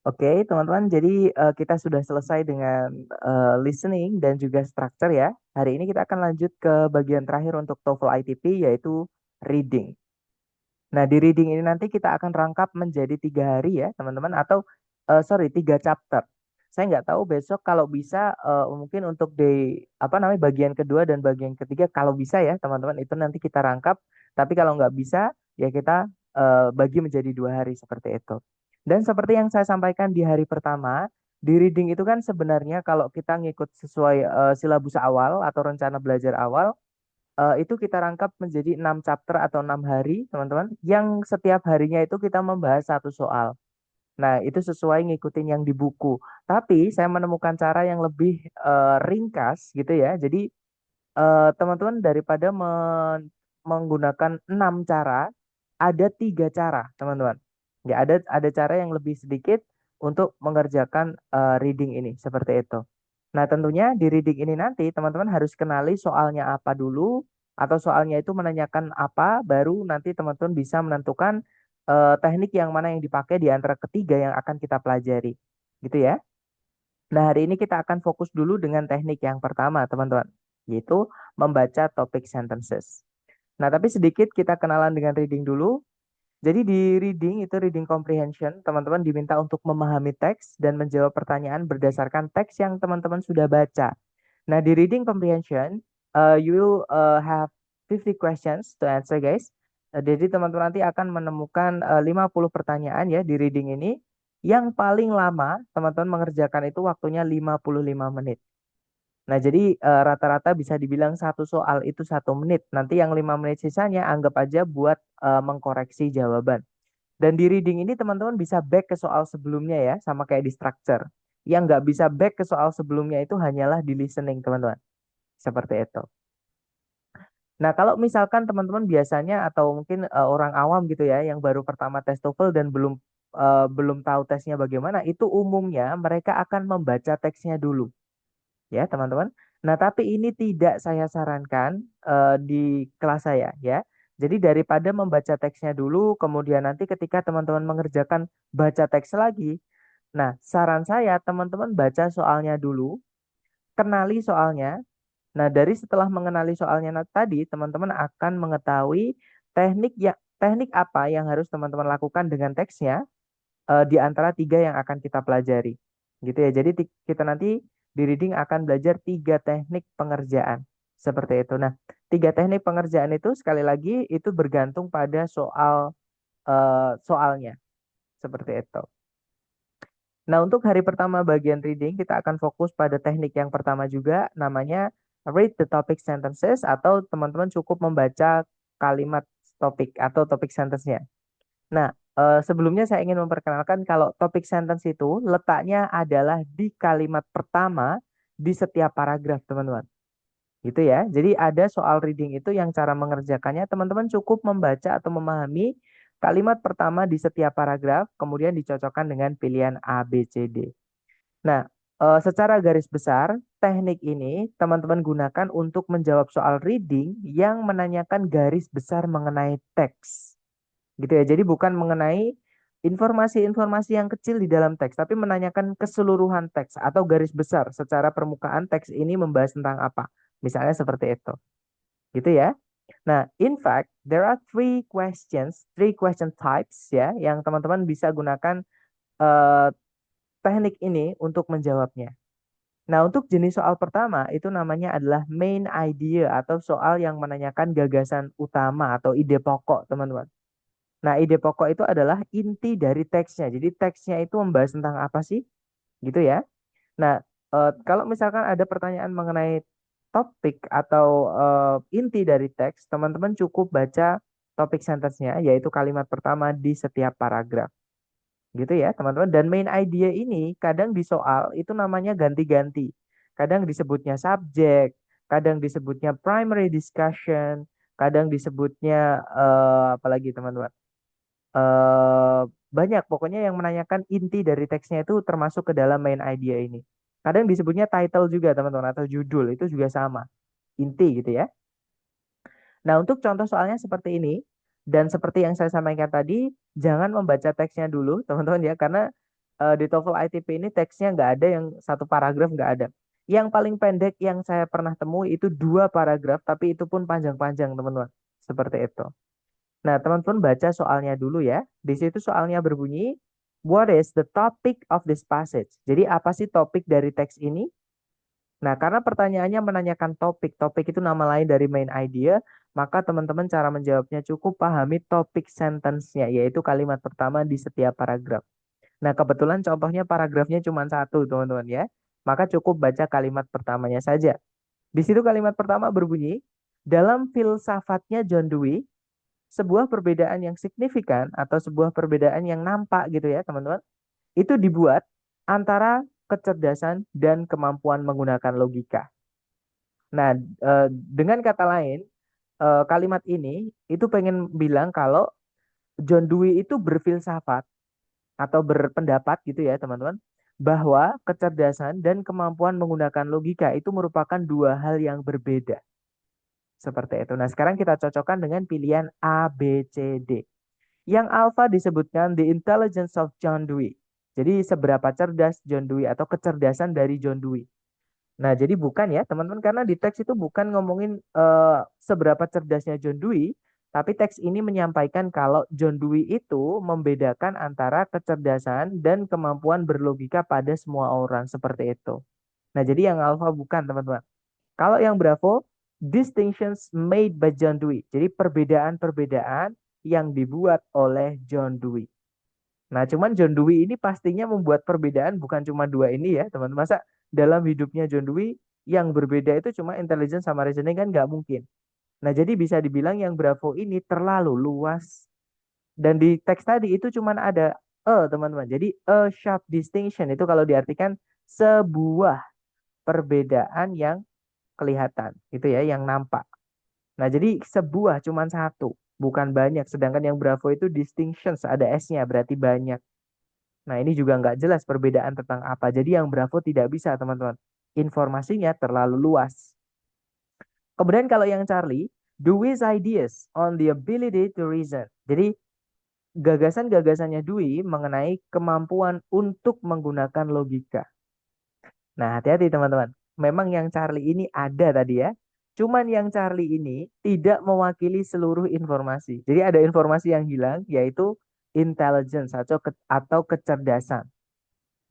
Oke, teman-teman. Jadi kita sudah selesai dengan listening dan juga structure ya. Hari ini kita akan lanjut ke bagian terakhir untuk TOEFL ITP yaitu reading. Nah, di reading ini nanti kita akan rangkap menjadi 3 hari ya, teman-teman. Atau sorry, 3 chapter. Saya nggak tahu besok kalau bisa mungkin untuk di apa namanya bagian kedua dan bagian ketiga kalau bisa ya, teman-teman itu nanti kita rangkap. Tapi kalau nggak bisa ya kita bagi menjadi 2 hari seperti itu. Dan seperti yang saya sampaikan di hari pertama, di reading itu kan sebenarnya kalau kita ngikut sesuai silabus awal atau rencana belajar awal itu kita rangkap menjadi 6 chapter atau 6 hari, teman-teman, yang setiap harinya itu kita membahas satu soal. Nah, itu sesuai ngikutin yang di buku. Tapi saya menemukan cara yang lebih ringkas gitu ya. Jadi teman-teman daripada menggunakan 6 cara, ada 3 cara, teman-teman. Ya, ada cara yang lebih sedikit untuk mengerjakan reading ini seperti itu. Nah, tentunya di reading ini nanti teman-teman harus kenali soalnya apa dulu, atau soalnya itu menanyakan apa, baru nanti teman-teman bisa menentukan teknik yang mana yang dipakai di antara ketiga yang akan kita pelajari. Gitu ya. Nah, hari ini kita akan fokus dulu dengan teknik yang pertama, teman-teman, yaitu membaca topik sentences. Nah, tapi sedikit kita kenalan dengan reading dulu. Jadi di reading itu reading comprehension, teman-teman diminta untuk memahami teks dan menjawab pertanyaan berdasarkan teks yang teman-teman sudah baca. Nah, di reading comprehension, you will have 50 questions to answer, guys. Jadi teman-teman nanti akan menemukan 50 pertanyaan ya di reading ini. Yang paling lama teman-teman mengerjakan itu waktunya 55 menit. Nah, jadi rata-rata bisa dibilang satu soal itu 1 menit. Nanti yang 5 menit sisanya anggap aja buat mengkoreksi jawaban. Dan di reading ini teman-teman bisa back ke soal sebelumnya ya, sama kayak di structure. Yang nggak bisa back ke soal sebelumnya itu hanyalah di listening, teman-teman. Seperti itu. Nah, kalau misalkan teman-teman biasanya atau mungkin orang awam gitu ya, yang baru pertama tes TOEFL dan belum tahu tesnya bagaimana, itu umumnya mereka akan membaca teksnya dulu ya teman-teman. Nah, tapi ini tidak saya sarankan di kelas saya ya. Jadi daripada membaca teksnya dulu, kemudian nanti ketika teman-teman mengerjakan baca teks lagi. Nah, saran saya teman-teman baca soalnya dulu, kenali soalnya. Nah, dari setelah mengenali soalnya tadi, teman-teman akan mengetahui teknik apa yang harus teman-teman lakukan dengan teksnya di antara 3 yang akan kita pelajari. Gitu ya. Jadi kita nanti di reading akan belajar 3 teknik pengerjaan. Seperti itu. Nah, 3 teknik pengerjaan itu sekali lagi itu bergantung pada soalnya. Seperti itu. Nah, untuk hari pertama bagian reading, kita akan fokus pada teknik yang pertama juga, namanya read the topic sentences, atau teman-teman cukup membaca kalimat topik atau topik sentence-nya. Nah, sebelumnya saya ingin memperkenalkan kalau topik sentence itu letaknya adalah di kalimat pertama di setiap paragraf, teman-teman. Gitu ya. Jadi ada soal reading itu yang cara mengerjakannya teman-teman cukup membaca atau memahami kalimat pertama di setiap paragraf, kemudian dicocokkan dengan pilihan A, B, C, D. Nah, secara garis besar, teknik ini teman-teman gunakan untuk menjawab soal reading yang menanyakan garis besar mengenai teks. Gitu ya. Jadi bukan mengenai informasi-informasi yang kecil di dalam teks, tapi menanyakan keseluruhan teks atau garis besar secara permukaan teks ini membahas tentang apa. Misalnya seperti itu. Gitu ya. Nah, in fact, there are three question types ya, yang teman-teman bisa gunakan eh, teknik ini untuk menjawabnya. Nah, untuk jenis soal pertama itu namanya adalah main idea atau soal yang menanyakan gagasan utama atau ide pokok, teman-teman. Nah, ide pokok itu adalah inti dari teksnya. Jadi teksnya itu membahas tentang apa sih? Gitu ya. Nah, kalau misalkan ada pertanyaan mengenai topik atau inti dari teks, teman-teman cukup baca topik sentence-nya, yaitu kalimat pertama di setiap paragraf. Gitu ya, teman-teman. Dan main idea ini kadang di soal itu namanya ganti-ganti. Kadang disebutnya subjek, kadang disebutnya primary discussion, kadang disebutnya apalagi teman-teman. eh Banyak pokoknya yang menanyakan inti dari teksnya itu termasuk ke dalam main idea ini. Kadang disebutnya title juga teman-teman atau judul itu juga sama, inti gitu ya. Nah, untuk contoh soalnya seperti ini dan seperti yang saya sampaikan tadi, jangan membaca teksnya dulu teman-teman ya karena Di TOEFL ITP ini teksnya nggak ada yang satu paragraf, nggak ada. Yang paling pendek yang saya pernah temui itu 2 paragraf, tapi itu pun panjang-panjang, teman-teman. Seperti itu. Nah, teman-teman baca soalnya dulu ya. Di situ soalnya berbunyi, What is the topic of this passage? Jadi apa sih topik dari teks ini? Nah, karena pertanyaannya menanyakan topik, topik itu nama lain dari main idea, maka teman-teman cara menjawabnya cukup pahami topik sentence-nya, yaitu kalimat pertama di setiap paragraf. Nah, kebetulan contohnya paragrafnya cuma satu, teman-teman ya. Maka cukup baca kalimat pertamanya saja. Di situ kalimat pertama berbunyi, dalam filsafatnya John Dewey, sebuah perbedaan yang signifikan atau sebuah perbedaan yang nampak gitu ya, teman-teman, itu dibuat antara kecerdasan dan kemampuan menggunakan logika. Nah, dengan kata lain, kalimat ini itu pengen bilang kalau John Dewey itu berfilsafat atau berpendapat gitu ya teman-teman, bahwa kecerdasan dan kemampuan menggunakan logika itu merupakan dua hal yang berbeda. Seperti itu. Nah, sekarang kita cocokkan dengan pilihan A, B, C, D. Yang alpha disebutkan the intelligence of John Dewey. Jadi seberapa cerdas John Dewey atau kecerdasan dari John Dewey. Nah, jadi bukan ya, teman-teman, karena di teks itu bukan ngomongin seberapa cerdasnya John Dewey, tapi teks ini menyampaikan kalau John Dewey itu membedakan antara kecerdasan dan kemampuan berlogika pada semua orang, seperti itu. Nah, jadi yang alpha bukan, teman-teman. Kalau yang Bravo, distinctions made by John Dewey. Jadi perbedaan-perbedaan yang dibuat oleh John Dewey. Nah, cuman John Dewey ini pastinya membuat perbedaan bukan cuma dua ini ya, teman-teman. Masa dalam hidupnya John Dewey yang berbeda itu cuma intelligence sama reasoning, kan nggak mungkin. Nah, jadi bisa dibilang yang Bravo ini terlalu luas. Dan di teks tadi itu cuma ada teman-teman. Jadi a sharp distinction itu kalau diartikan sebuah perbedaan yang kelihatan, gitu ya, yang nampak. Nah, jadi sebuah cuma satu, bukan banyak. Sedangkan yang Bravo itu distinctions, ada S-nya, berarti banyak. Nah, ini juga nggak jelas perbedaan tentang apa. Jadi yang Bravo tidak bisa, teman-teman. Informasinya terlalu luas. Kemudian kalau yang Charlie, Dewey's ideas on the ability to reason. Jadi gagasan-gagasannya Dewey mengenai kemampuan untuk menggunakan logika. Nah, hati-hati teman-teman. Memang yang Charlie ini ada tadi ya. Cuman yang Charlie ini tidak mewakili seluruh informasi. Jadi ada informasi yang hilang, yaitu intelligence atau kecerdasan.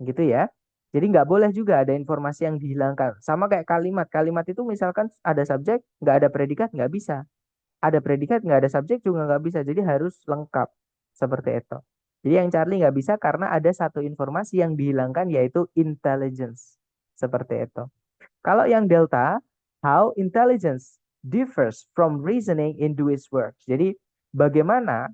Gitu ya. Jadi nggak boleh juga ada informasi yang dihilangkan. Sama kayak kalimat. Kalimat itu misalkan ada subjek, nggak ada predikat, nggak bisa. Ada predikat, nggak ada subjek juga nggak bisa. Jadi harus lengkap. Seperti itu. Jadi yang Charlie nggak bisa karena ada satu informasi yang dihilangkan, yaitu intelligence. Seperti itu. Kalau yang Delta, how intelligence differs from reasoning in Dewey's works. Jadi bagaimana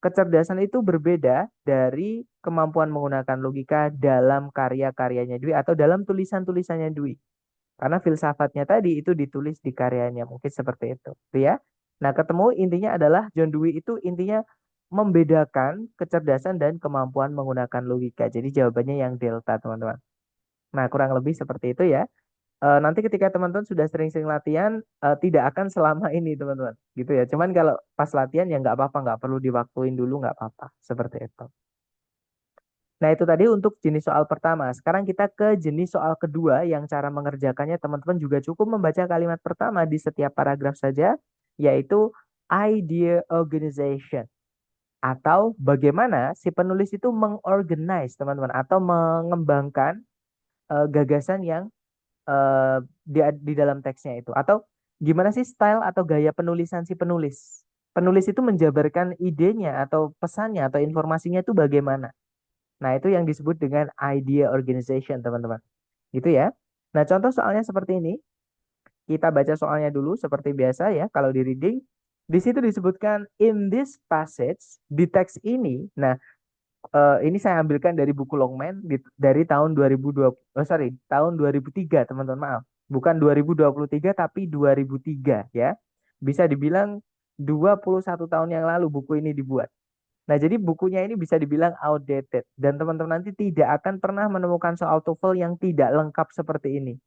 kecerdasan itu berbeda dari kemampuan menggunakan logika dalam karya-karyanya Dewey atau dalam tulisan-tulisannya Dewey. Karena filsafatnya tadi itu ditulis di karyanya, mungkin seperti itu, gitu ya. Nah, ketemu intinya adalah John Dewey itu intinya membedakan kecerdasan dan kemampuan menggunakan logika. Jadi jawabannya yang delta, teman-teman. Nah, kurang lebih seperti itu ya. Nanti ketika teman-teman sudah sering-sering latihan, tidak akan selama ini, teman-teman. Gitu ya. Cuman kalau pas latihan ya nggak apa-apa, nggak perlu diwaktuin dulu, nggak apa-apa. Seperti itu. Nah, itu tadi untuk jenis soal pertama. Sekarang kita ke jenis soal kedua yang cara mengerjakannya teman-teman juga cukup membaca kalimat pertama di setiap paragraf saja, yaitu idea organization. Atau bagaimana si penulis itu mengorganize, teman-teman, atau mengembangkan gagasan yang di dalam teksnya itu. Atau gimana sih style atau gaya penulisan si penulis. Penulis itu menjabarkan idenya atau pesannya atau informasinya itu bagaimana. Nah, itu yang disebut dengan idea organization, teman-teman. Gitu ya. Nah, contoh soalnya seperti ini. Kita baca soalnya dulu seperti biasa ya kalau di reading. Di situ disebutkan in this passage di teks ini. Nah, ini saya ambilkan dari buku Longman dari tahun 2020, tahun 2003, teman-teman, maaf. Bukan 2023 tapi 2003 ya. Bisa dibilang 21 tahun yang lalu buku ini dibuat. Nah, jadi bukunya ini bisa dibilang outdated dan teman-teman nanti tidak akan pernah menemukan soal TOEFL yang tidak lengkap seperti ini.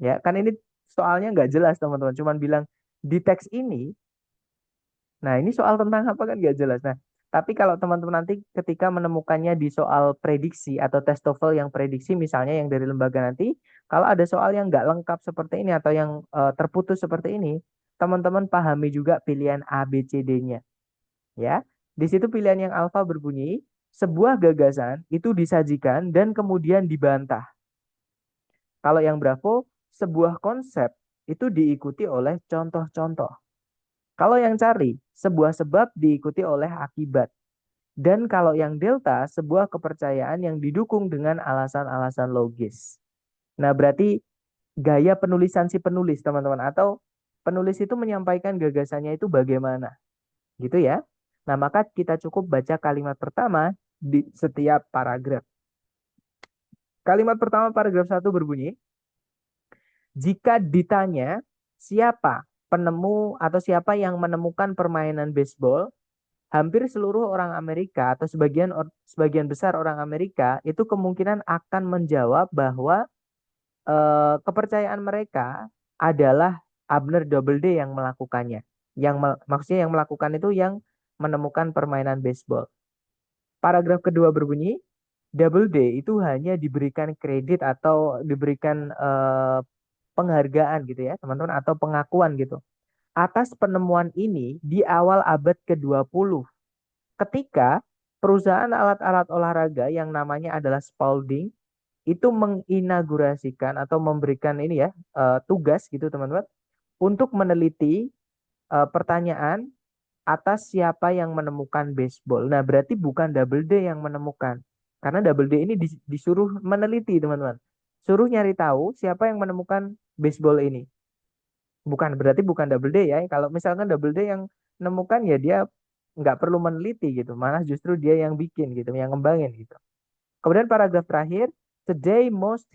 Ya, kan ini soalnya nggak jelas, teman-teman. Cuman bilang di teks ini. Nah, ini soal tentang apa kan nggak jelas. Nah, Tapi kalau teman-teman nanti ketika menemukannya di soal prediksi atau tes TOEFL yang prediksi misalnya yang dari lembaga nanti, kalau ada soal yang nggak lengkap seperti ini atau yang terputus seperti ini, teman-teman pahami juga pilihan A, B, C, D-nya. Ya, di situ pilihan yang alfa berbunyi, sebuah gagasan itu disajikan dan kemudian dibantah. Kalau yang Bravo, sebuah konsep itu diikuti oleh contoh-contoh. Kalau yang cari, sebuah sebab diikuti oleh akibat. Dan kalau yang delta, sebuah kepercayaan yang didukung dengan alasan-alasan logis. Nah, berarti gaya penulisan si penulis, teman-teman, atau penulis itu menyampaikan gagasannya itu bagaimana, gitu ya. Nah, maka kita cukup baca kalimat pertama di setiap paragraf. Kalimat pertama paragraf 1 berbunyi, jika ditanya siapa penemu atau siapa yang menemukan permainan baseball, hampir seluruh orang Amerika atau sebagian besar orang Amerika itu kemungkinan akan menjawab bahwa kepercayaan mereka adalah Abner Doubleday yang melakukannya. Maksudnya yang melakukan itu yang menemukan permainan baseball. Paragraf kedua berbunyi, Doubleday itu hanya diberikan kredit atau diberikan penghargaan gitu ya, teman-teman, atau pengakuan gitu atas penemuan ini di awal abad ke-20 ketika perusahaan alat-alat olahraga yang namanya adalah Spalding itu menginaugurasikan atau memberikan ini ya tugas gitu teman-teman untuk meneliti pertanyaan atas siapa yang menemukan baseball. Nah, berarti bukan Doubleday yang menemukan. Karena Doubleday ini disuruh meneliti, teman-teman. Suruh nyari tahu siapa yang menemukan baseball ini. Berarti bukan Doubleday ya. Kalau misalkan Doubleday yang menemukan ya dia nggak perlu meneliti gitu. Malah justru dia yang bikin gitu, yang ngembangin gitu. Kemudian paragraf terakhir, today most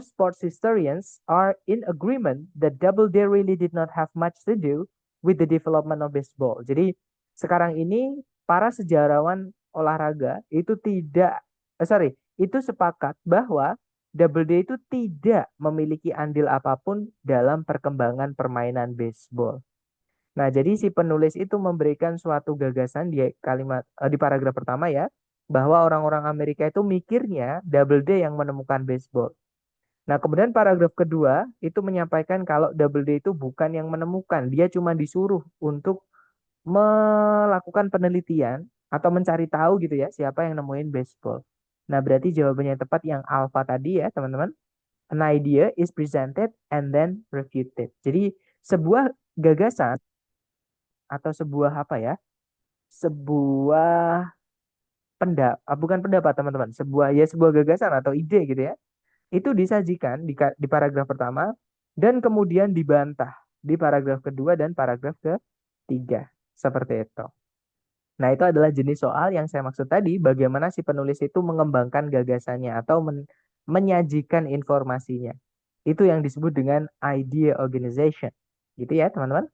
sports historians are in agreement that Doubleday really did not have much to do with the development of baseball. Jadi sekarang ini para sejarawan olahraga itu itu sepakat bahwa Doubleday itu tidak memiliki andil apapun dalam perkembangan permainan baseball. Nah, jadi si penulis itu memberikan suatu gagasan di paragraf pertama ya, bahwa orang-orang Amerika itu mikirnya Doubleday yang menemukan baseball. Nah, kemudian paragraf kedua itu menyampaikan kalau Doubleday itu bukan yang menemukan, dia cuma disuruh untuk melakukan penelitian atau mencari tahu gitu ya, siapa yang nemuin baseball. Nah, berarti jawabannya yang tepat yang alpha tadi ya, teman-teman. An idea is presented and then refuted. Jadi, sebuah gagasan atau sebuah apa ya? Sebuah bukan pendapat teman-teman, sebuah gagasan atau ide gitu ya. Itu disajikan di paragraf pertama dan kemudian dibantah di paragraf kedua dan paragraf ketiga. Seperti itu. Nah, itu adalah jenis soal yang saya maksud tadi, bagaimana si penulis itu mengembangkan gagasannya atau menyajikan informasinya. Itu yang disebut dengan idea organization. Gitu ya, teman-teman.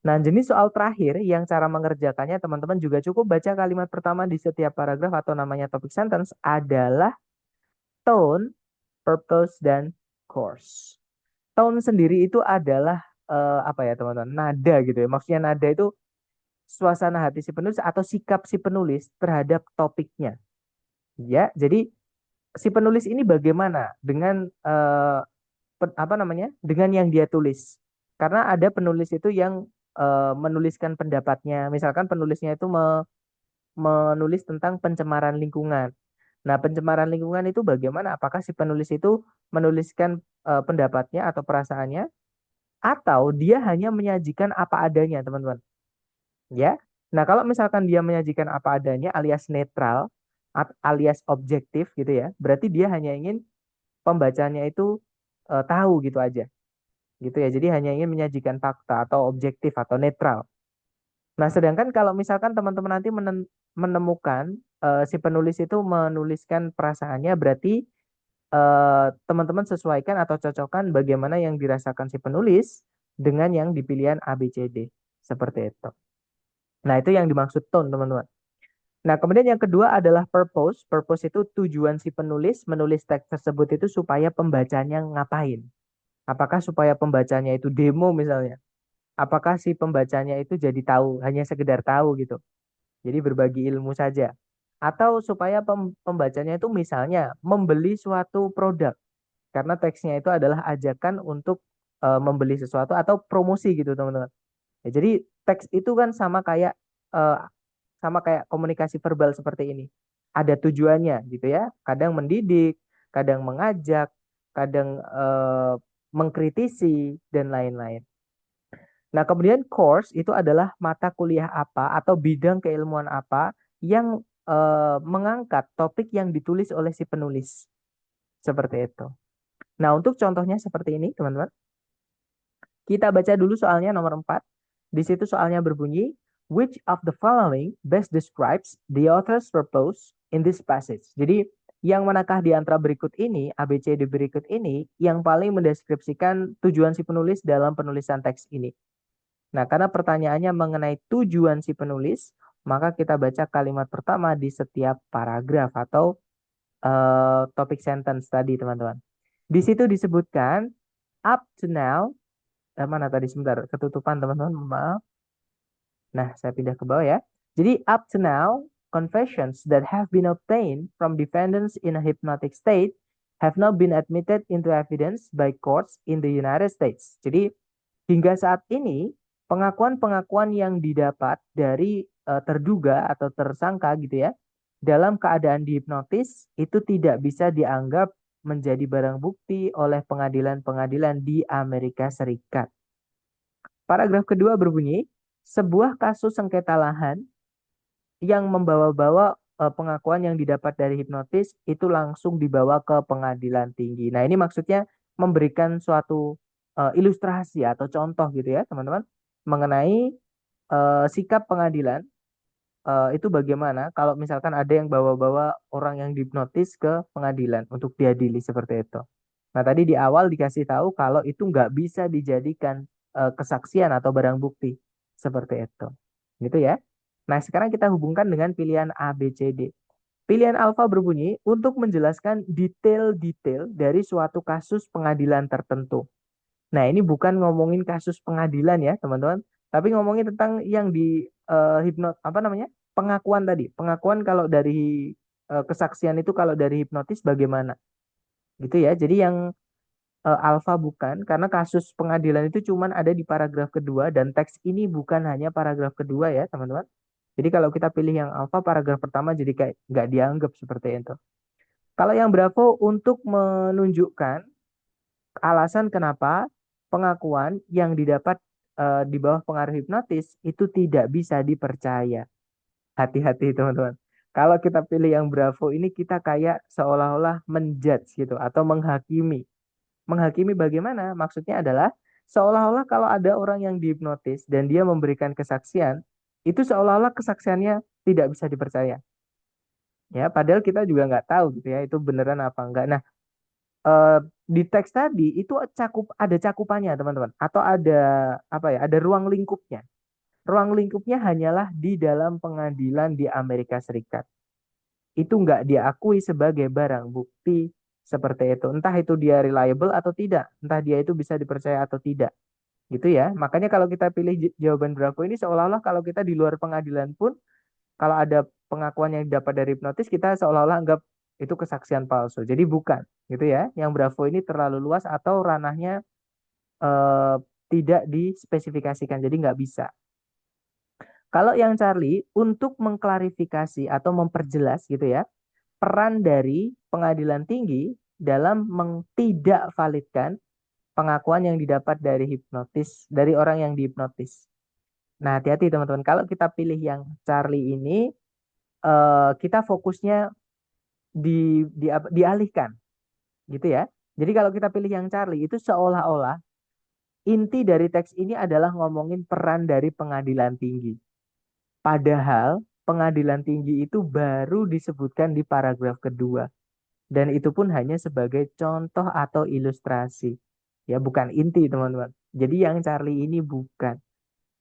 Nah, jenis soal terakhir yang cara mengerjakannya teman-teman juga cukup baca kalimat pertama di setiap paragraf atau namanya topic sentence adalah tone, purpose, dan course. Tone sendiri itu adalah apa ya teman-teman? Nada gitu ya. Maksudnya nada itu suasana hati si penulis atau sikap si penulis terhadap topiknya. Ya, jadi si penulis ini bagaimana dengan apa namanya? Dengan yang dia tulis. Karena ada penulis itu yang menuliskan pendapatnya. Misalkan penulisnya itu menulis tentang pencemaran lingkungan. Nah, pencemaran lingkungan itu bagaimana? Apakah si penulis itu menuliskan pendapatnya atau perasaannya atau dia hanya menyajikan apa adanya, teman-teman? Ya. Nah, kalau misalkan dia menyajikan apa adanya alias netral alias objektif gitu ya, berarti dia hanya ingin pembacanya itu tahu gitu aja. Gitu ya. Jadi hanya ingin menyajikan fakta atau objektif atau netral. Nah, sedangkan kalau misalkan teman-teman nanti menemukan si penulis itu menuliskan perasaannya, berarti teman-teman sesuaikan atau cocokkan bagaimana yang dirasakan si penulis dengan yang di pilihan A, B, C, D. Seperti itu. Nah, itu yang dimaksud tone, teman-teman. Nah, kemudian yang kedua adalah purpose. Purpose itu tujuan si penulis menulis teks tersebut itu supaya pembacanya ngapain? Apakah supaya pembacanya itu demo misalnya? Apakah si pembacanya itu jadi tahu, hanya sekedar tahu gitu? Jadi berbagi ilmu saja. Atau supaya pembacanya itu misalnya membeli suatu produk. Karena teksnya itu adalah ajakan untuk membeli sesuatu atau promosi gitu teman-teman. Ya, jadi teks itu kan eh, sama kayak komunikasi verbal seperti ini. Ada tujuannya gitu ya. Kadang mendidik, kadang mengajak, kadang mengkritisi dan lain-lain. Nah, kemudian course itu adalah mata kuliah apa atau bidang keilmuan apa yang mengangkat topik yang ditulis oleh si penulis. Seperti itu. Nah, untuk contohnya seperti ini, teman-teman. Kita baca dulu soalnya nomor 4. Di situ soalnya berbunyi, which of the following best describes the author's purpose in this passage? Jadi, yang manakah di antara berikut ini, ABCD berikut ini, yang paling mendeskripsikan tujuan si penulis dalam penulisan teks ini? Nah, karena pertanyaannya mengenai tujuan si penulis, maka kita baca kalimat pertama di setiap paragraf atau topik sentence tadi, teman-teman. Di situ disebutkan, up to now, mana tadi sebentar, ketutupan teman-teman, maaf. Nah, saya pindah ke bawah ya. Jadi, up to now, confessions that have been obtained from defendants in a hypnotic state have not been admitted into evidence by courts in the United States. Jadi, hingga saat ini, pengakuan-pengakuan yang didapat dari terduga atau tersangka gitu ya, dalam keadaan dihipnotis itu tidak bisa dianggap menjadi barang bukti oleh pengadilan-pengadilan di Amerika Serikat. Paragraf kedua berbunyi, sebuah kasus sengketa lahan yang membawa-bawa pengakuan yang didapat dari hipnotis itu langsung dibawa ke pengadilan tinggi. Nah, ini maksudnya memberikan suatu ilustrasi atau contoh gitu ya, teman-teman, mengenai sikap pengadilan itu bagaimana kalau misalkan ada yang bawa-bawa orang yang dihipnotis ke pengadilan untuk diadili seperti itu. Nah, tadi di awal dikasih tahu kalau itu nggak bisa dijadikan kesaksian atau barang bukti seperti itu. Gitu ya. Nah, sekarang kita hubungkan dengan pilihan A, B, C, D. Pilihan alfa berbunyi untuk menjelaskan detail-detail dari suatu kasus pengadilan tertentu. Nah, ini bukan ngomongin kasus pengadilan ya, teman-teman, tapi ngomongin tentang yang di apa namanya? Pengakuan tadi. Pengakuan kalau dari kesaksian itu kalau dari hipnotis bagaimana? Gitu ya. Jadi yang alfa bukan, karena kasus pengadilan itu cuman ada di paragraf kedua dan teks ini bukan hanya paragraf kedua ya, teman-teman. Jadi kalau kita pilih yang alfa paragraf pertama jadi kayak nggak dianggap seperti itu. Kalau yang bravo untuk menunjukkan alasan kenapa pengakuan yang didapat di bawah pengaruh hipnotis itu tidak bisa dipercaya. Hati-hati teman-teman. Kalau kita pilih yang bravo ini kita kayak seolah-olah menjudge gitu atau menghakimi. Menghakimi bagaimana? Maksudnya adalah seolah-olah kalau ada orang yang dihipnotis dan dia memberikan kesaksian, itu seolah-olah kesaksiannya tidak bisa dipercaya. Ya, padahal kita juga nggak tahu gitu ya, itu beneran apa enggak. Nah, eh, di teks tadi itu ada cakupannya teman-teman atau ada apa ya ada ruang lingkupnya hanyalah di dalam pengadilan di Amerika Serikat itu nggak diakui sebagai barang bukti seperti itu entah itu dia reliable atau tidak entah dia itu bisa dipercaya atau tidak gitu ya makanya kalau kita pilih jawaban Bravo ini seolah-olah kalau kita di luar pengadilan pun kalau ada pengakuan yang didapat dari hipnotis kita seolah-olah anggap itu kesaksian palsu. Jadi bukan, gitu ya. Yang Bravo ini terlalu luas atau ranahnya eh, tidak dispesifikasikan, jadi nggak bisa. Kalau yang Charlie untuk mengklarifikasi atau memperjelas gitu ya, peran dari pengadilan tinggi dalam tidak validkan pengakuan yang didapat dari hipnotis dari orang yang dihipnotis. Nah, hati-hati teman-teman. Kalau kita pilih yang Charlie ini, kita fokusnya dialihkan gitu ya. Jadi kalau kita pilih yang Charlie itu seolah-olah inti dari teks ini adalah ngomongin peran dari pengadilan tinggi. Padahal pengadilan tinggi itu baru disebutkan di paragraf kedua. Dan itu pun hanya sebagai contoh atau ilustrasi. Ya bukan inti teman-teman. Jadi yang Charlie ini bukan.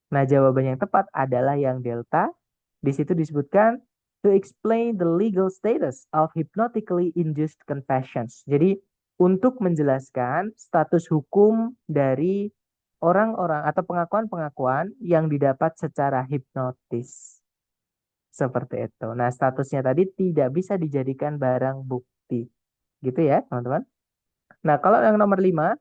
Nah jawaban yang tepat adalah yang delta. Di situ disebutkan to explain the legal status of hypnotically induced confessions. Jadi untuk menjelaskan status hukum dari orang-orang atau pengakuan-pengakuan yang didapat secara hipnotis. Seperti itu. Nah, statusnya tadi tidak bisa dijadikan barang bukti. Gitu ya, teman-teman. Nah, kalau yang nomor 5,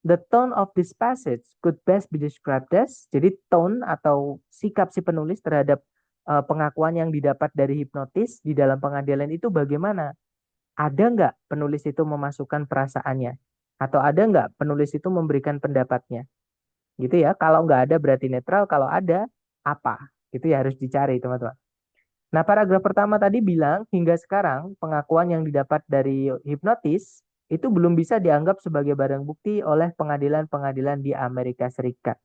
the tone of this passage could best be described as, jadi tone atau sikap si penulis terhadap pengakuan yang didapat dari hipnotis di dalam pengadilan itu bagaimana? Ada nggak penulis itu memasukkan perasaannya? Atau ada nggak penulis itu memberikan pendapatnya? Gitu ya. Kalau nggak ada berarti netral, kalau ada apa? Itu ya harus dicari, teman-teman. Nah, paragraf pertama tadi bilang hingga sekarang pengakuan yang didapat dari hipnotis itu belum bisa dianggap sebagai barang bukti oleh pengadilan-pengadilan di Amerika Serikat.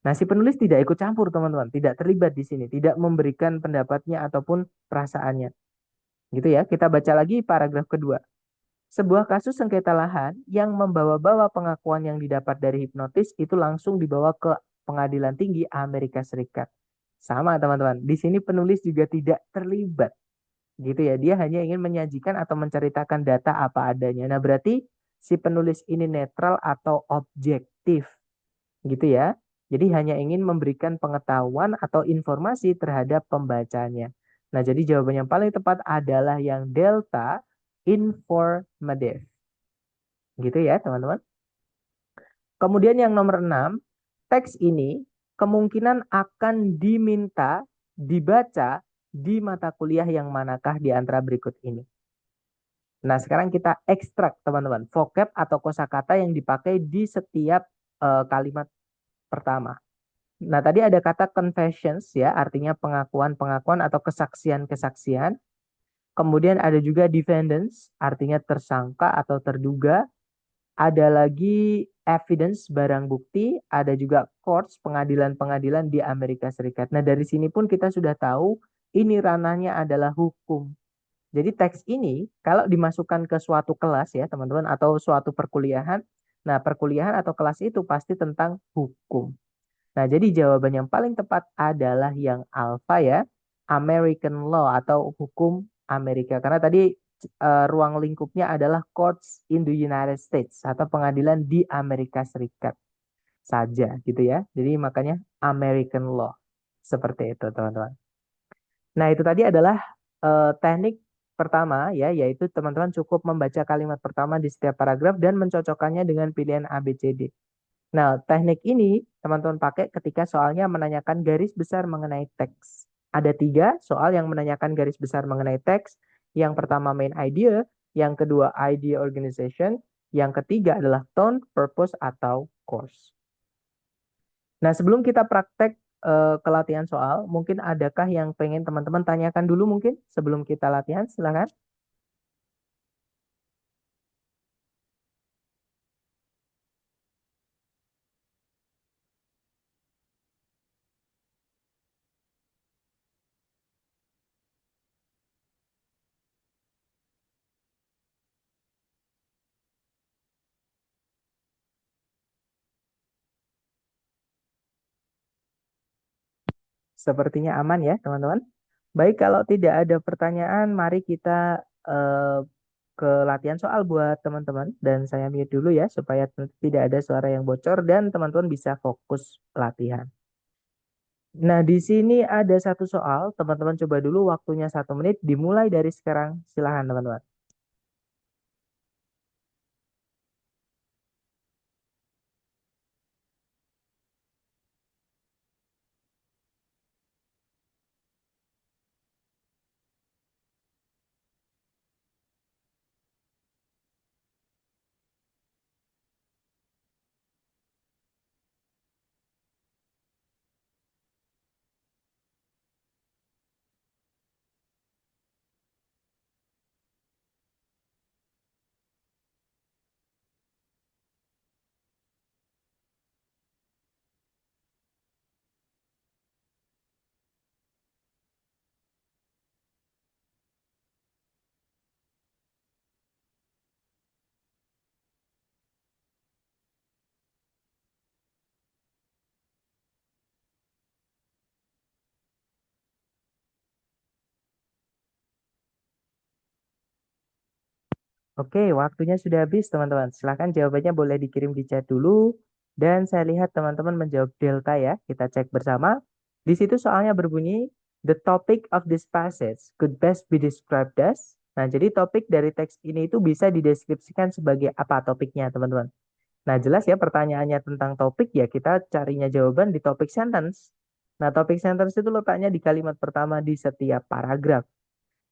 Nah, si penulis tidak ikut campur, teman-teman, tidak terlibat di sini, tidak memberikan pendapatnya ataupun perasaannya. Gitu ya. Kita baca lagi paragraf kedua. Sebuah kasus sengketa lahan yang membawa-bawa pengakuan yang didapat dari hipnotis itu langsung dibawa ke Pengadilan Tinggi Amerika Serikat. Sama, teman-teman. Di sini penulis juga tidak terlibat. Gitu ya. Dia hanya ingin menyajikan atau menceritakan data apa adanya. Nah, berarti si penulis ini netral atau objektif. Gitu ya. Jadi hanya ingin memberikan pengetahuan atau informasi terhadap pembacanya. Nah, jadi jawaban yang paling tepat adalah yang delta, informative. Gitu ya, teman-teman. Kemudian yang nomor 6, teks ini kemungkinan akan diminta dibaca di mata kuliah yang manakah di antara berikut ini. Nah, sekarang kita ekstrak, teman-teman, vocab atau kosakata yang dipakai di setiap kalimat pertama. Nah, tadi ada kata confessions ya, artinya pengakuan-pengakuan atau kesaksian-kesaksian. Kemudian ada juga defendants, artinya tersangka atau terduga. Ada lagi evidence, barang bukti. Ada juga courts, pengadilan-pengadilan di Amerika Serikat. Nah, dari sini pun kita sudah tahu ini ranahnya adalah hukum. Jadi teks ini kalau dimasukkan ke suatu kelas ya, teman-teman, atau suatu perkuliahan. Nah, perkuliahan atau kelas itu pasti tentang hukum. Nah, jadi jawaban yang paling tepat adalah yang alfa ya, American law atau hukum Amerika. Karena tadi ruang lingkupnya adalah courts in the United States atau pengadilan di Amerika Serikat saja gitu ya. Jadi makanya American law. Seperti itu, teman-teman. Nah, itu tadi adalah teknik pertama ya, yaitu teman-teman cukup membaca kalimat pertama di setiap paragraf dan mencocokkannya dengan pilihan A, B, C, D. Nah, teknik ini teman-teman pakai ketika soalnya menanyakan garis besar mengenai teks. Ada 3 soal yang menanyakan garis besar mengenai teks. Yang pertama main idea, yang kedua idea organization, yang ketiga adalah tone, purpose, atau course. Nah, sebelum kita praktek ke latihan soal, mungkin adakah yang pengen teman-teman tanyakan dulu mungkin sebelum kita latihan? Silakan. Sepertinya aman ya, teman-teman. Baik, kalau tidak ada pertanyaan, mari kita eh, ke latihan soal buat teman-teman. Dan saya mute dulu ya, supaya tidak ada suara yang bocor dan teman-teman bisa fokus latihan. Nah, di sini ada satu soal. Teman-teman coba dulu waktunya 1 menit, dimulai dari sekarang. Silahkan, teman-teman. Oke, waktunya sudah habis, teman-teman. Silahkan jawabannya boleh dikirim di chat dulu. Dan saya lihat teman-teman menjawab delta ya. Kita cek bersama. Di situ soalnya berbunyi, The topic of this passage could best be described as. Nah, jadi topik dari teks ini itu bisa dideskripsikan sebagai apa topiknya, teman-teman. Nah, jelas ya pertanyaannya tentang topik ya kita carinya jawaban di topik sentence. Nah, topik sentence itu letaknya di kalimat pertama di setiap paragraf.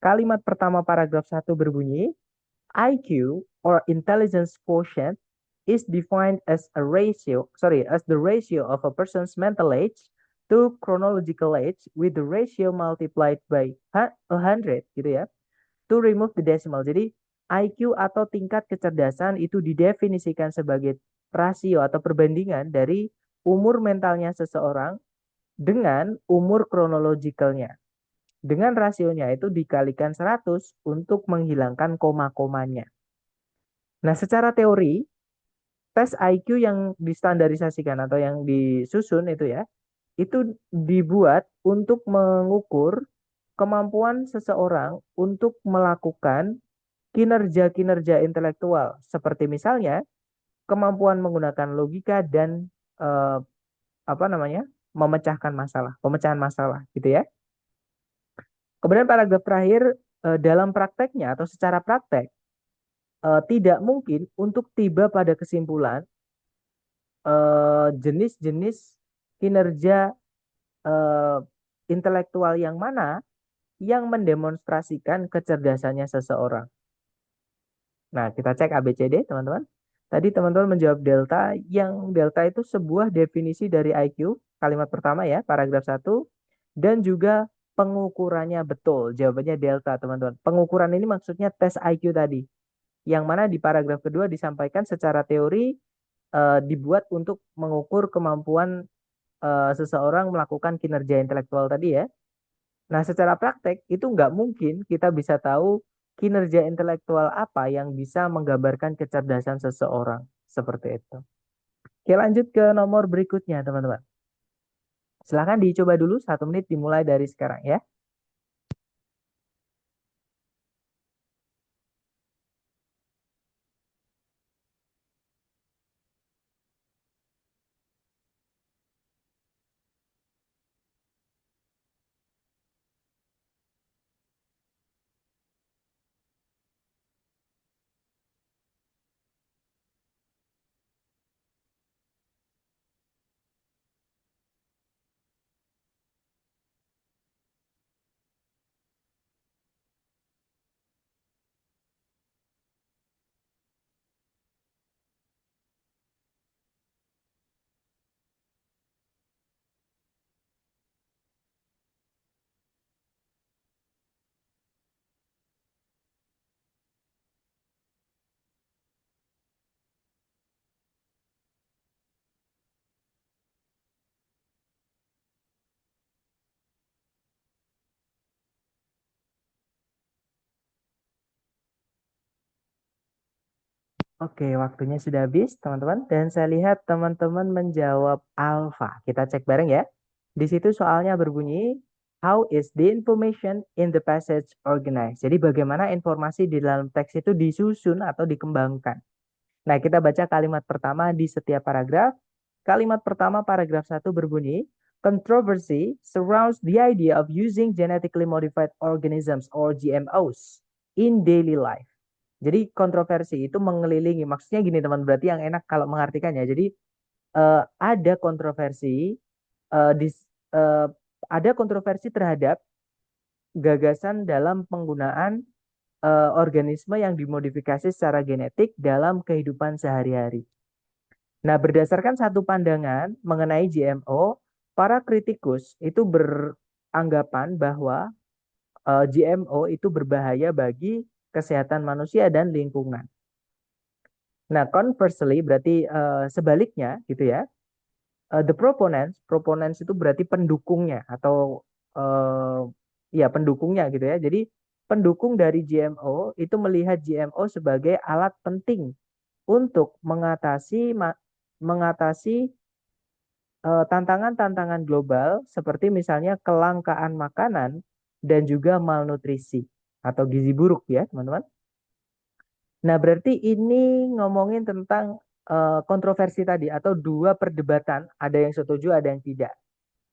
Kalimat pertama paragraf satu berbunyi, IQ or intelligence quotient is defined as as the ratio of a person's mental age to chronological age with the ratio multiplied by 100 gitu ya, to remove the decimal. Jadi IQ atau tingkat kecerdasan itu didefinisikan sebagai rasio atau perbandingan dari umur mentalnya seseorang dengan umur kronologikalnya. Dengan rasionya itu dikalikan 100 untuk menghilangkan koma-komanya. Nah, secara teori, tes IQ yang distandarisasikan atau yang disusun itu ya, itu dibuat untuk mengukur kemampuan seseorang untuk melakukan kinerja-kinerja intelektual, seperti misalnya kemampuan menggunakan logika dan eh, apa namanya, pemecahan masalah, gitu ya. Kemudian paragraf terakhir, dalam prakteknya atau secara praktek tidak mungkin untuk tiba pada kesimpulan jenis-jenis kinerja eh, intelektual yang mana yang mendemonstrasikan kecerdasannya seseorang. Nah, kita cek ABCD, teman-teman. Tadi teman-teman menjawab delta, yang delta itu sebuah definisi dari IQ, kalimat pertama ya, paragraf satu, dan juga pengukurannya betul. Jawabannya delta, teman-teman. Pengukuran ini maksudnya tes IQ tadi, yang mana di paragraf kedua disampaikan secara teori dibuat untuk mengukur kemampuan seseorang melakukan kinerja intelektual tadi ya. Nah, secara praktek itu nggak mungkin kita bisa tahu kinerja intelektual apa yang bisa menggambarkan kecerdasan seseorang. Seperti itu. Oke, lanjut ke nomor berikutnya, teman-teman. Silahkan dicoba dulu 1 menit dimulai dari sekarang ya. Oke, waktunya sudah habis, teman-teman. Dan saya lihat teman-teman menjawab alfa. Kita cek bareng ya. Di situ soalnya berbunyi, how is the information in the passage organized? Jadi bagaimana informasi di dalam teks itu disusun atau dikembangkan. Nah, kita baca kalimat pertama di setiap paragraf. Kalimat pertama paragraf satu berbunyi, controversy surrounds the idea of using genetically modified organisms or GMOs in daily life. Jadi kontroversi itu mengelilingi, maksudnya gini teman, berarti yang enak kalau mengartikannya. Jadi ada kontroversi eh, di, eh, ada kontroversi terhadap gagasan dalam penggunaan organisme yang dimodifikasi secara genetik dalam kehidupan sehari-hari. Nah, berdasarkan satu pandangan mengenai GMO, para kritikus itu beranggapan bahwa GMO itu berbahaya bagi kesehatan manusia dan lingkungan. Nah, conversely berarti sebaliknya gitu ya. The proponents itu berarti pendukungnya atau ya pendukungnya gitu ya. Jadi pendukung dari GMO itu melihat GMO sebagai alat penting untuk mengatasi tantangan-tantangan global seperti misalnya kelangkaan makanan dan juga malnutrisi atau gizi buruk ya, teman-teman. Nah, berarti ini ngomongin tentang kontroversi tadi atau dua perdebatan, ada yang setuju, ada yang tidak.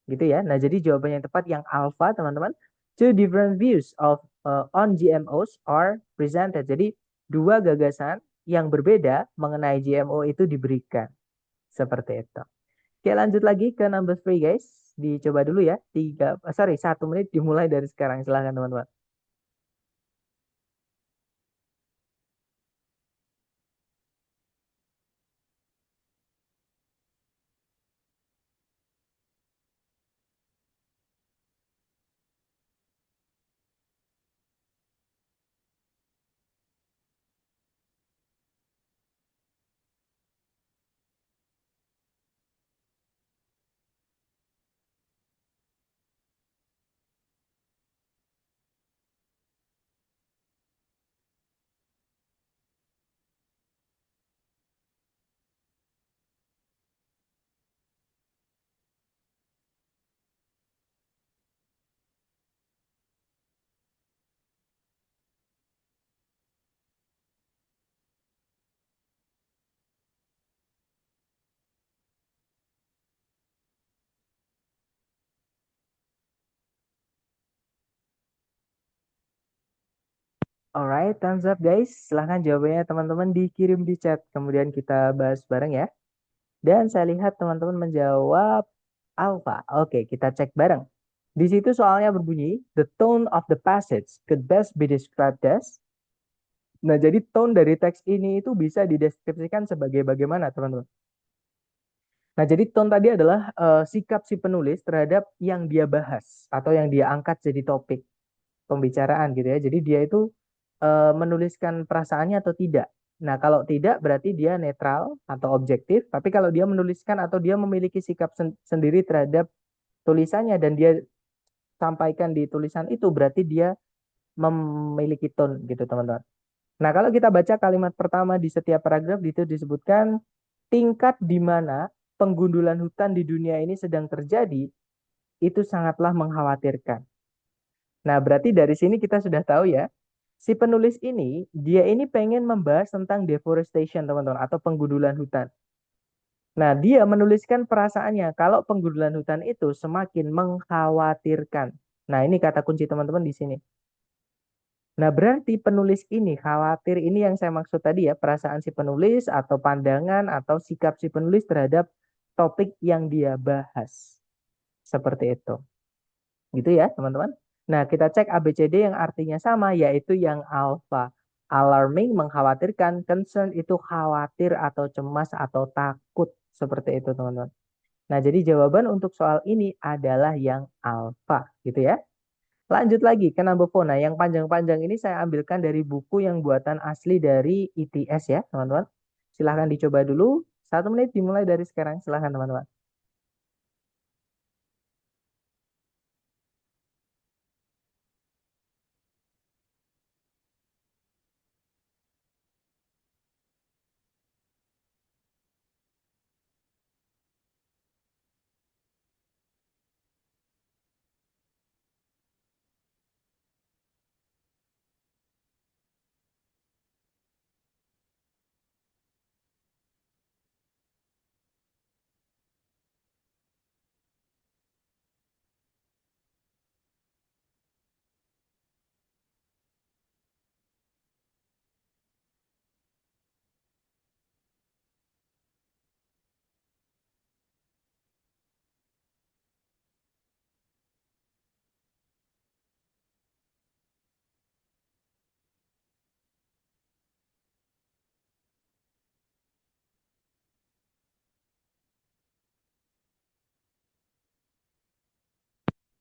Gitu ya. Nah, jadi jawaban yang tepat yang alpha, teman-teman. Two different views of on GMOs are presented. Jadi, dua gagasan yang berbeda mengenai GMO itu diberikan. Seperti itu. Oke, lanjut lagi ke number three, guys. Dicoba dulu ya. 1 menit dimulai dari sekarang. Silahkan, teman-teman. Alright, thumbs up, guys. Silahkan jawabannya teman-teman dikirim di chat. Kemudian kita bahas bareng ya. Dan saya lihat teman-teman menjawab alpha. Oke, kita cek bareng. Di situ soalnya berbunyi, the tone of the passage could best be described as. Nah, jadi tone dari teks ini itu bisa dideskripsikan sebagai bagaimana, teman-teman? Nah, jadi tone tadi adalah sikap si penulis terhadap yang dia bahas atau yang dia angkat jadi topik pembicaraan gitu ya. Jadi dia itu menuliskan perasaannya atau tidak. Nah, kalau tidak berarti dia netral atau objektif, tapi kalau dia menuliskan atau dia memiliki sikap sendiri terhadap tulisannya dan dia sampaikan di tulisan itu berarti dia memiliki tone gitu, teman-teman. Nah, kalau kita baca kalimat pertama di setiap paragraf itu disebutkan tingkat di mana penggundulan hutan di dunia ini sedang terjadi itu sangatlah mengkhawatirkan. Nah, berarti dari sini kita sudah tahu ya, si penulis ini, dia ini pengen membahas tentang deforestation, teman-teman, atau penggundulan hutan. Nah, dia menuliskan perasaannya kalau penggundulan hutan itu semakin mengkhawatirkan. Nah, ini kata kunci teman-teman di sini. Nah, berarti penulis ini khawatir ini yang saya maksud tadi ya, perasaan si penulis atau pandangan atau sikap si penulis terhadap topik yang dia bahas. Seperti itu. Gitu ya, teman-teman. Nah, kita cek ABCD yang artinya sama, yaitu yang alpha. Alarming, mengkhawatirkan. Concern itu khawatir atau cemas atau takut. Seperti itu, teman-teman. Nah, jadi jawaban untuk soal ini adalah yang alpha. Gitu ya. Lanjut lagi ke number 4. Nah, yang panjang-panjang ini saya ambilkan dari buku yang buatan asli dari ITS ya, teman-teman. Silahkan dicoba dulu. 1 menit dimulai dari sekarang. Silahkan, teman-teman.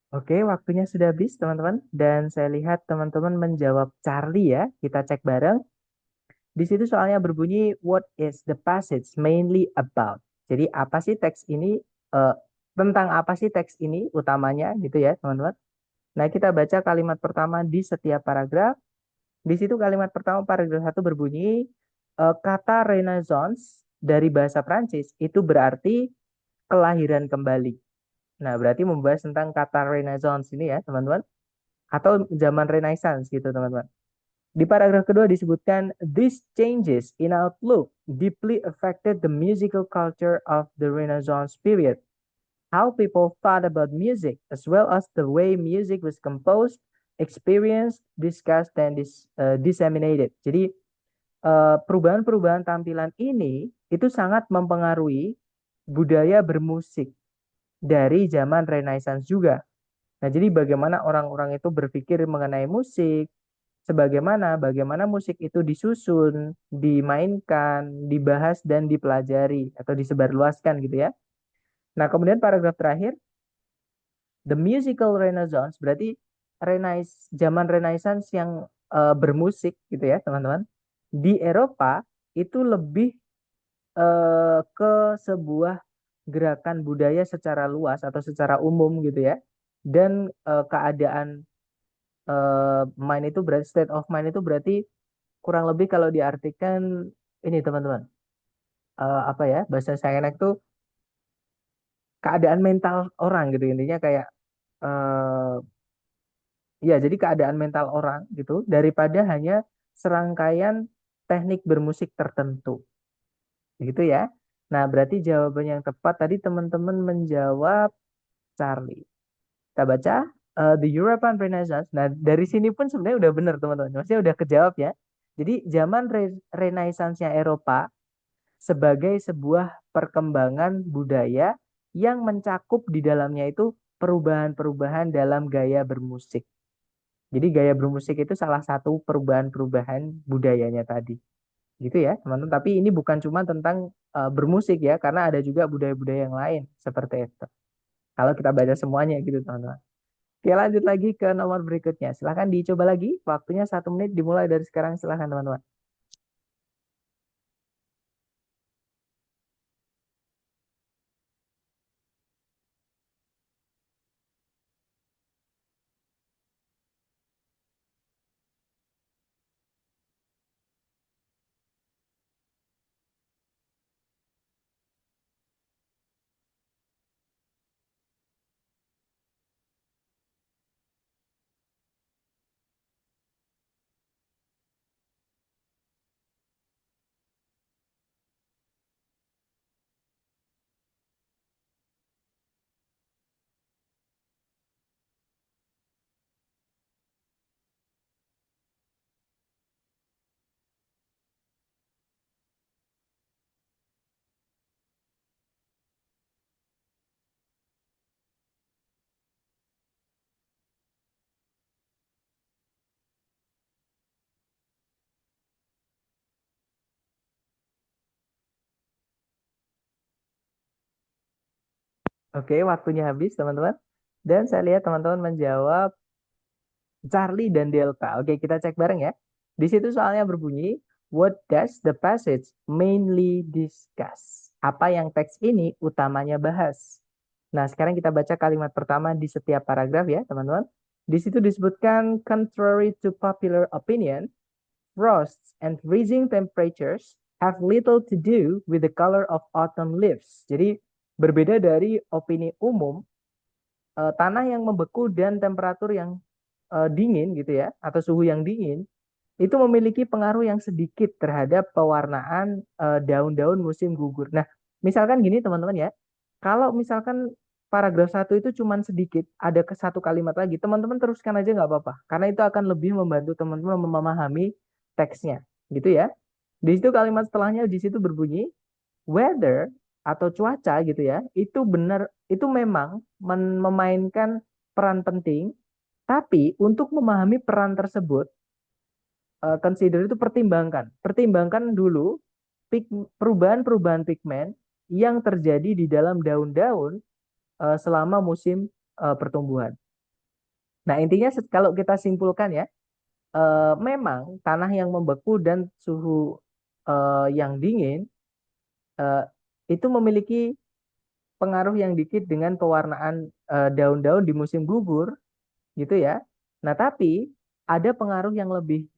Oke, waktunya sudah habis, teman-teman. Dan saya lihat teman-teman menjawab Charlie ya. Kita cek bareng. Di situ soalnya berbunyi, what is the passage mainly about? Jadi apa sih teks ini, eh, tentang apa sih teks ini utamanya gitu ya, teman-teman. Nah, kita baca kalimat pertama di setiap paragraf. Di situ kalimat pertama paragraf satu berbunyi, kata Renaissance dari bahasa Prancis itu berarti kelahiran kembali. Nah, berarti membahas tentang kata Renaissance ini ya, teman-teman. Atau zaman Renaissance gitu, teman-teman. Di paragraf kedua disebutkan, these changes in outlook deeply affected the musical culture of the Renaissance period. how people thought about music, as well as the way music was composed, experienced, discussed, dan disseminated. Jadi perubahan-perubahan tampilan ini itu sangat mempengaruhi budaya bermusik dari zaman Renaissance juga. Nah, jadi bagaimana orang-orang itu berpikir mengenai musik, bagaimana musik itu disusun, dimainkan, dibahas dan dipelajari atau disebarluaskan gitu ya. Nah, kemudian paragraf terakhir, the musical renaissance berarti zaman Renaissance yang bermusik gitu ya, teman-teman. Di Eropa itu lebih ke sebuah gerakan budaya secara luas atau secara umum gitu ya. Dan keadaan mind itu berarti state of mind itu berarti kurang lebih kalau diartikan ini teman-teman. Apa ya? Bahasa saya enak tuh keadaan mental orang gitu intinya kayak eh ya jadi keadaan mental orang gitu daripada hanya serangkaian teknik bermusik tertentu. Gitu ya. Nah, berarti jawaban yang tepat tadi teman-teman menjawab Charlie. Kita baca The European Renaissance. Nah, dari sini pun sebenarnya udah benar teman-teman. Maksudnya udah kejawab ya. Jadi zaman Renaissance-nya Eropa sebagai sebuah perkembangan budaya yang mencakup di dalamnya itu perubahan-perubahan dalam gaya bermusik. Jadi gaya bermusik itu salah satu perubahan-perubahan budayanya tadi. Gitu ya, teman-teman. Tapi ini bukan cuma tentang bermusik ya, karena ada juga budaya-budaya yang lain seperti itu. Kalau kita baca semuanya gitu, teman-teman. Oke, lanjut lagi ke nomor berikutnya. Silahkan dicoba lagi. Waktunya 1 menit dimulai dari sekarang. Silahkan, teman-teman. Oke, waktunya habis, teman-teman. Dan saya lihat teman-teman menjawab Charlie dan Delta. Oke, kita cek bareng ya. Di situ soalnya berbunyi, what does the passage mainly discuss? Apa yang teks ini utamanya bahas? Nah, sekarang kita baca kalimat pertama di setiap paragraf ya, teman-teman. Di situ disebutkan, contrary to popular opinion, frosts and freezing temperatures have little to do with the color of autumn leaves. Jadi, berbeda dari opini umum, tanah yang membeku dan temperatur yang dingin gitu ya, atau suhu yang dingin, itu memiliki pengaruh yang sedikit terhadap pewarnaan daun-daun musim gugur. Nah, misalkan gini teman-teman ya, kalau misalkan paragraf satu itu cuman sedikit, ada ke satu kalimat lagi, teman-teman teruskan aja nggak apa-apa, karena itu akan lebih membantu teman-teman memahami teksnya, gitu ya. Di situ kalimat setelahnya di situ berbunyi weather atau cuaca gitu ya, itu benar, itu memang memainkan peran penting, tapi untuk memahami peran tersebut, consider itu pertimbangkan dulu perubahan-perubahan pigmen yang terjadi di dalam daun-daun selama musim pertumbuhan. Nah, intinya kalau kita simpulkan ya, memang tanah yang membeku dan suhu yang dingin eh, itu memiliki pengaruh yang dikit dengan pewarnaan daun-daun di musim gugur gitu ya. Nah, tapi ada pengaruh yang lebih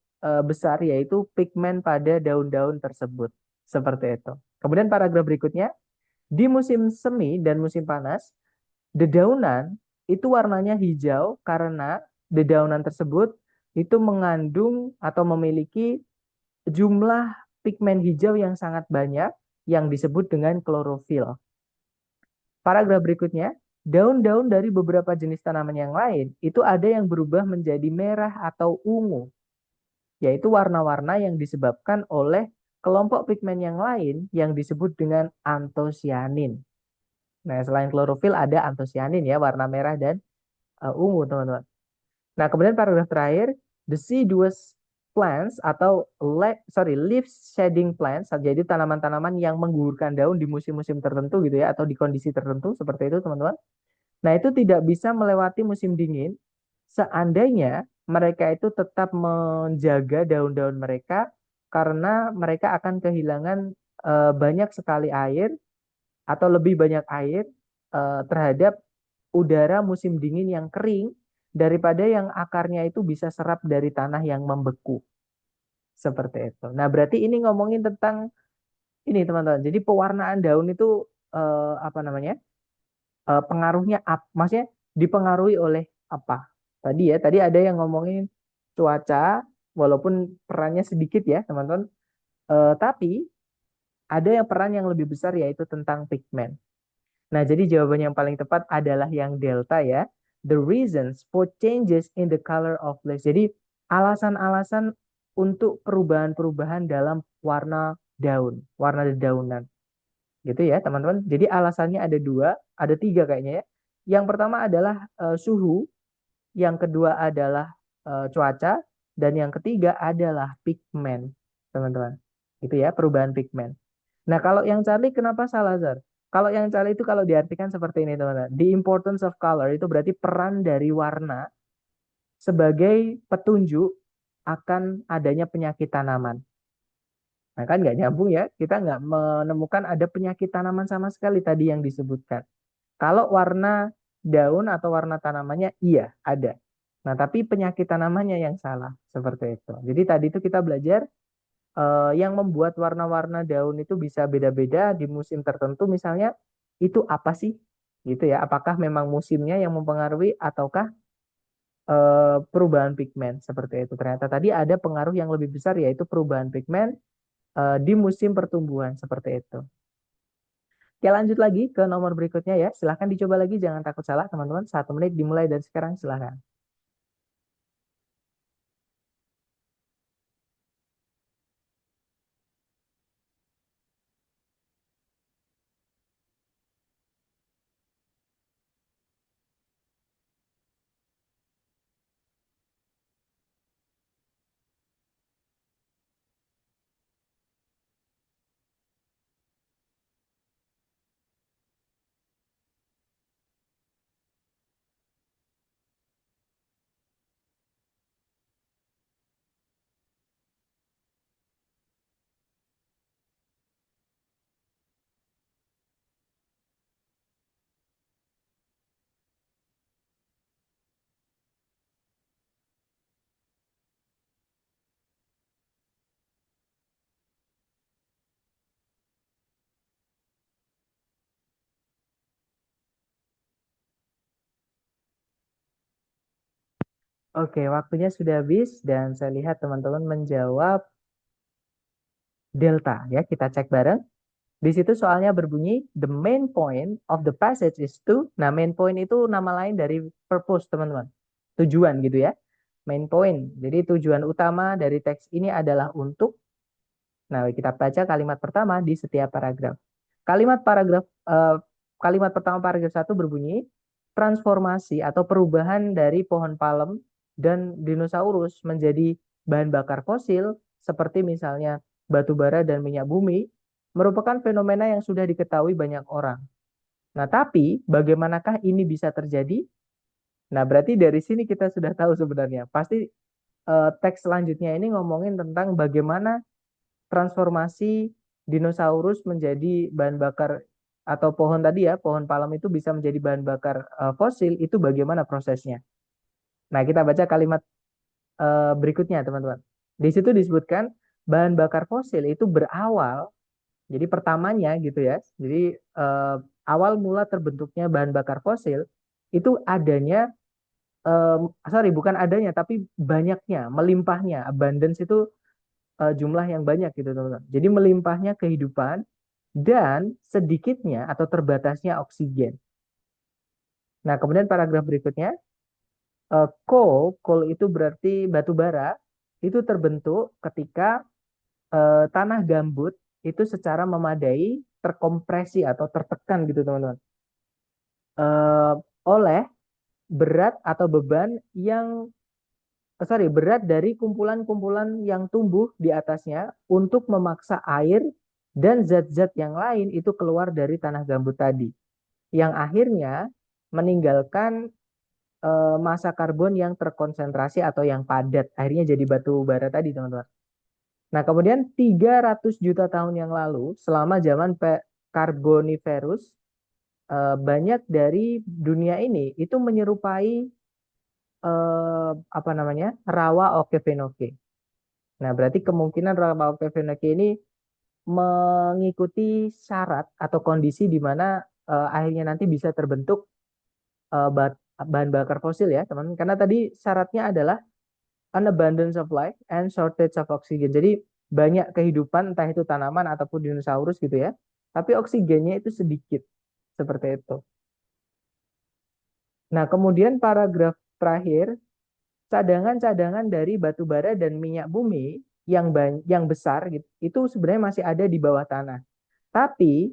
besar yaitu pigmen pada daun-daun tersebut. Seperti itu. Kemudian paragraf berikutnya, di musim semi dan musim panas, dedaunan itu warnanya hijau karena dedaunan tersebut itu mengandung atau memiliki jumlah pigmen hijau yang sangat banyak yang disebut dengan klorofil. Paragraf berikutnya, daun-daun dari beberapa jenis tanaman yang lain itu ada yang berubah menjadi merah atau ungu, yaitu warna-warna yang disebabkan oleh kelompok pigmen yang lain yang disebut dengan antosianin. Nah, selain klorofil ada antosianin ya, warna merah dan ungu, teman-teman. Nah, kemudian paragraf terakhir, deciduous plants atau leaf shedding plants, jadi tanaman-tanaman yang menggugurkan daun di musim-musim tertentu gitu ya, atau di kondisi tertentu seperti itu, teman-teman. Nah, itu tidak bisa melewati musim dingin seandainya mereka itu tetap menjaga daun-daun mereka karena mereka akan kehilangan banyak sekali air atau lebih banyak air terhadap udara musim dingin yang kering daripada yang akarnya itu bisa serap dari tanah yang membeku. Seperti itu. Nah, berarti ini ngomongin tentang ini teman-teman. Jadi pewarnaan daun itu apa namanya? Pengaruhnya maksudnya dipengaruhi oleh apa? Tadi ya, tadi ada yang ngomongin cuaca, walaupun perannya sedikit ya teman-teman. Tapi ada yang peran yang lebih besar yaitu tentang pigmen. Nah, jadi jawaban yang paling tepat adalah yang delta ya. The reasons for changes in the color of leaves. Jadi alasan-alasan untuk perubahan-perubahan dalam warna daun, warna dedaunan. Gitu ya, teman-teman. Jadi alasannya ada dua, ada tiga kayaknya ya. Yang pertama adalah suhu, yang kedua adalah cuaca, dan yang ketiga adalah pigmen, teman-teman. Gitu ya, perubahan pigmen. Nah, kalau yang Charlie kenapa salah, Zar? Kalau yang Charlie itu kalau diartikan seperti ini, teman-teman. The importance of color itu berarti peran dari warna sebagai petunjuk akan adanya penyakit tanaman. Nah, kan nggak nyambung ya. Kita nggak menemukan ada penyakit tanaman sama sekali tadi yang disebutkan. Kalau warna daun atau warna tanamannya, iya, ada. Nah, tapi penyakit tanamannya yang salah. Seperti itu. Jadi tadi itu kita belajar yang membuat warna-warna daun itu bisa beda-beda di musim tertentu misalnya itu apa sih gitu ya, apakah memang musimnya yang mempengaruhi ataukah perubahan pigmen seperti itu. Ternyata tadi ada pengaruh yang lebih besar yaitu perubahan pigmen di musim pertumbuhan seperti itu. Oke, lanjut lagi ke nomor berikutnya ya, silahkan dicoba lagi, jangan takut salah teman-teman. 1 menit dimulai dari sekarang, silahkan. Oke, waktunya sudah habis dan saya lihat teman-teman menjawab delta ya, kita cek bareng. Di situ soalnya berbunyi the main point of the passage is to. Nah, main point itu nama lain dari purpose, teman-teman. Tujuan gitu ya. Main point. Jadi tujuan utama dari teks ini adalah untuk. Nah, kita baca kalimat pertama di setiap paragraf. Kalimat paragraf kalimat pertama paragraf 1 berbunyi transformasi atau perubahan dari pohon palem dan dinosaurus menjadi bahan bakar fosil seperti misalnya batu bara dan minyak bumi merupakan fenomena yang sudah diketahui banyak orang. Nah, tapi bagaimanakah ini bisa terjadi? Nah, berarti dari sini kita sudah tahu sebenarnya. Pasti teks selanjutnya ini ngomongin tentang bagaimana transformasi dinosaurus menjadi bahan bakar atau pohon tadi ya, pohon palem itu bisa menjadi bahan bakar fosil, itu bagaimana prosesnya. Nah, kita baca kalimat berikutnya, teman-teman. Di situ disebutkan bahan bakar fosil itu berawal. Jadi pertamanya gitu ya. Jadi awal mula terbentuknya bahan bakar fosil itu adanya sorry bukan adanya tapi banyaknya, melimpahnya. Abundance itu jumlah yang banyak gitu teman-teman. Jadi melimpahnya kehidupan dan sedikitnya atau terbatasnya oksigen. Nah, kemudian paragraf berikutnya, coal itu berarti batu bara, itu terbentuk ketika tanah gambut itu secara memadai terkompresi atau tertekan gitu teman-teman. Eh, oleh berat atau beban yang berat dari kumpulan-kumpulan yang tumbuh di atasnya untuk memaksa air dan zat-zat yang lain itu keluar dari tanah gambut tadi, yang akhirnya meninggalkan massa karbon yang terkonsentrasi atau yang padat, akhirnya jadi batu bara tadi teman-teman. Nah, kemudian 300 juta tahun yang lalu, selama zaman Karboniferus, banyak dari dunia ini itu menyerupai apa namanya, rawa Okefenokee. Nah, berarti kemungkinan rawa Okefenokee ini mengikuti syarat atau kondisi di mana akhirnya nanti bisa terbentuk bahan bakar fosil ya, teman. Karena tadi syaratnya adalah an abundance of life and shortage of oxygen. Jadi banyak kehidupan, entah itu tanaman ataupun dinosaurus gitu ya. Tapi oksigennya itu sedikit, seperti itu. Nah, kemudian paragraf terakhir, cadangan-cadangan dari batu bara dan minyak bumi yang besar gitu, itu sebenarnya masih ada di bawah tanah. Tapi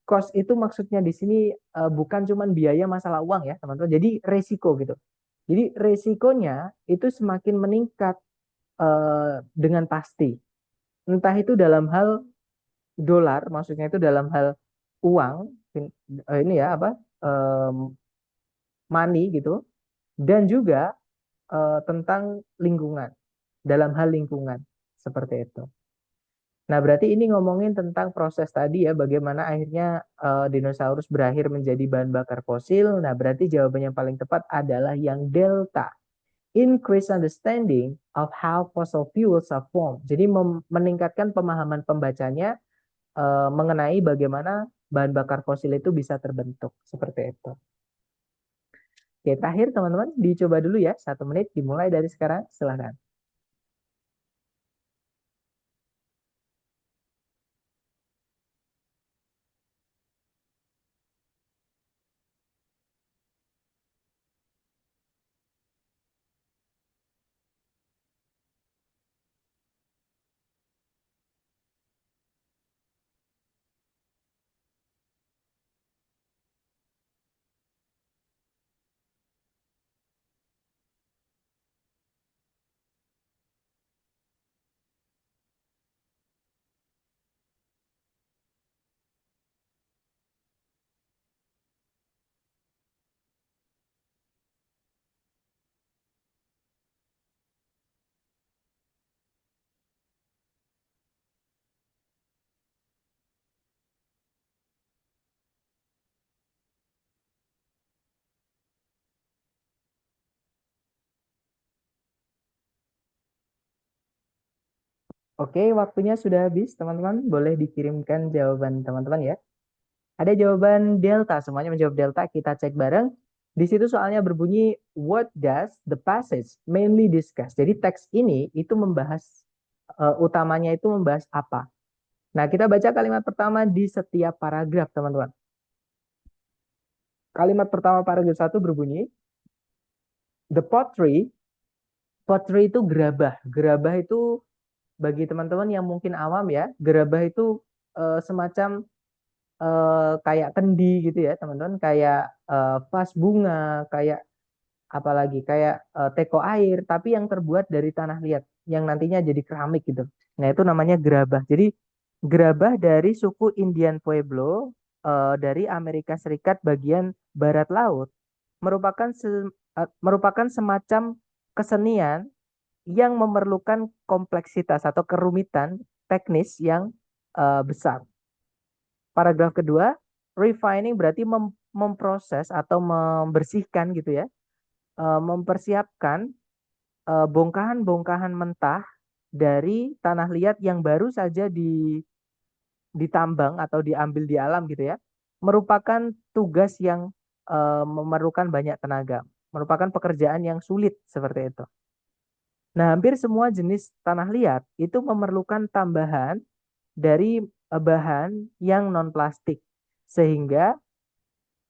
cost itu maksudnya di sini bukan cuma biaya masalah uang ya, teman-teman. Jadi resiko gitu. Jadi resikonya itu semakin meningkat dengan pasti. Entah itu dalam hal dolar, maksudnya itu dalam hal uang, ini ya apa, money gitu, dan juga tentang lingkungan, dalam hal lingkungan, seperti itu. Nah, berarti ini ngomongin tentang proses tadi ya, bagaimana akhirnya dinosaurus berakhir menjadi bahan bakar fosil. Nah, berarti jawaban yang paling tepat adalah yang delta. Increase understanding of how fossil fuels are formed. Jadi meningkatkan pemahaman pembacanya mengenai bagaimana bahan bakar fosil itu bisa terbentuk. Seperti itu. Oke, terakhir teman-teman, dicoba dulu ya. 1 menit dimulai dari sekarang. Silahkan. Oke, waktunya sudah habis, teman-teman. Boleh dikirimkan jawaban teman-teman ya. Ada jawaban delta, semuanya menjawab delta. Kita cek bareng. Di situ soalnya berbunyi, what does the passage mainly discuss? Jadi teks ini itu membahas, utamanya itu membahas apa? Nah, kita baca kalimat pertama di setiap paragraf, teman-teman. Kalimat pertama paragraf 1 berbunyi, the pottery itu gerabah. Gerabah itu bagi teman-teman yang mungkin awam ya, gerabah itu semacam kayak kendi gitu ya teman-teman, kayak vas bunga, kayak apalagi kayak teko air, tapi yang terbuat dari tanah liat, yang nantinya jadi keramik gitu. Nah itu namanya gerabah. Jadi gerabah dari suku Indian Pueblo dari Amerika Serikat bagian barat laut merupakan merupakan semacam kesenian yang memerlukan kompleksitas atau kerumitan teknis yang besar. Paragraf kedua, refining berarti memproses atau membersihkan gitu ya, mempersiapkan bongkahan-bongkahan mentah dari tanah liat yang baru saja ditambang atau diambil di alam gitu ya, merupakan tugas yang memerlukan banyak tenaga, merupakan pekerjaan yang sulit seperti itu. Nah, hampir semua jenis tanah liat itu memerlukan tambahan dari bahan yang non plastik sehingga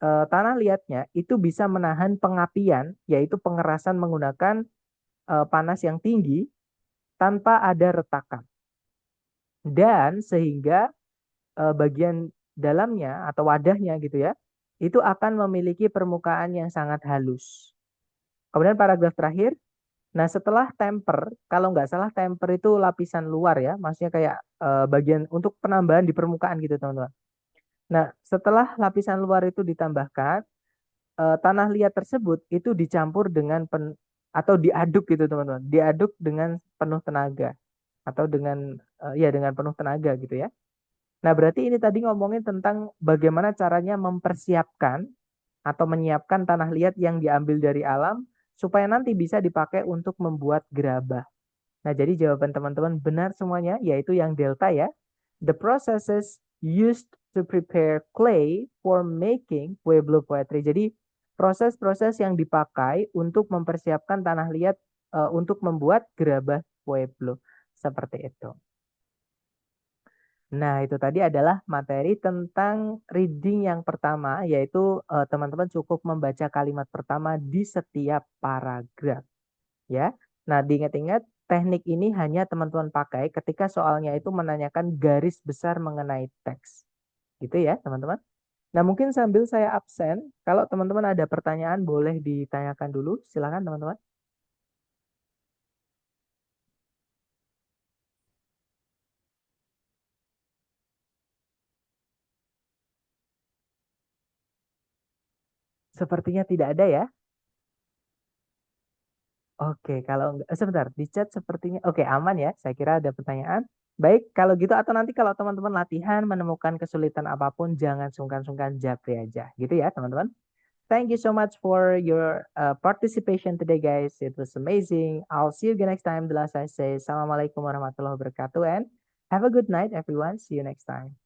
tanah liatnya itu bisa menahan pengapian, yaitu pengerasan menggunakan panas yang tinggi tanpa ada retakan. Dan sehingga bagian dalamnya atau wadahnya gitu ya, itu akan memiliki permukaan yang sangat halus. Kemudian paragraf terakhir, nah setelah temper, kalau nggak salah temper itu lapisan luar ya, maksudnya kayak bagian untuk penambahan di permukaan gitu teman-teman. Nah setelah lapisan luar itu ditambahkan, tanah liat tersebut itu dicampur dengan atau diaduk gitu teman-teman, diaduk dengan penuh tenaga atau dengan ya dengan penuh tenaga gitu ya. Nah berarti ini tadi ngomongin tentang bagaimana caranya mempersiapkan atau menyiapkan tanah liat yang diambil dari alam supaya nanti bisa dipakai untuk membuat gerabah. Nah jadi jawaban teman-teman benar semuanya, yaitu yang delta ya. The processes used to prepare clay for making Pueblo poetry. Jadi proses-proses yang dipakai untuk mempersiapkan tanah liat untuk membuat gerabah Pueblo. Seperti itu. Nah, itu tadi adalah materi tentang reading yang pertama, yaitu teman-teman cukup membaca kalimat pertama di setiap paragraf, ya. Nah, diingat-ingat, teknik ini hanya teman-teman pakai ketika soalnya itu menanyakan garis besar mengenai teks. Gitu ya, teman-teman. Nah, mungkin sambil saya absen, kalau teman-teman ada pertanyaan boleh ditanyakan dulu. Silakan, teman-teman. Sepertinya tidak ada ya. Oke, kalau enggak, sebentar, di chat sepertinya, oke aman ya, saya kira ada pertanyaan. Baik, kalau gitu atau nanti kalau teman-teman latihan menemukan kesulitan apapun, jangan sungkan-sungkan japri aja, gitu ya teman-teman. Thank you so much for your participation today guys, it was amazing. I'll see you again next time. The last I say, Assalamualaikum warahmatullahi wabarakatuh and have a good night everyone. See you next time.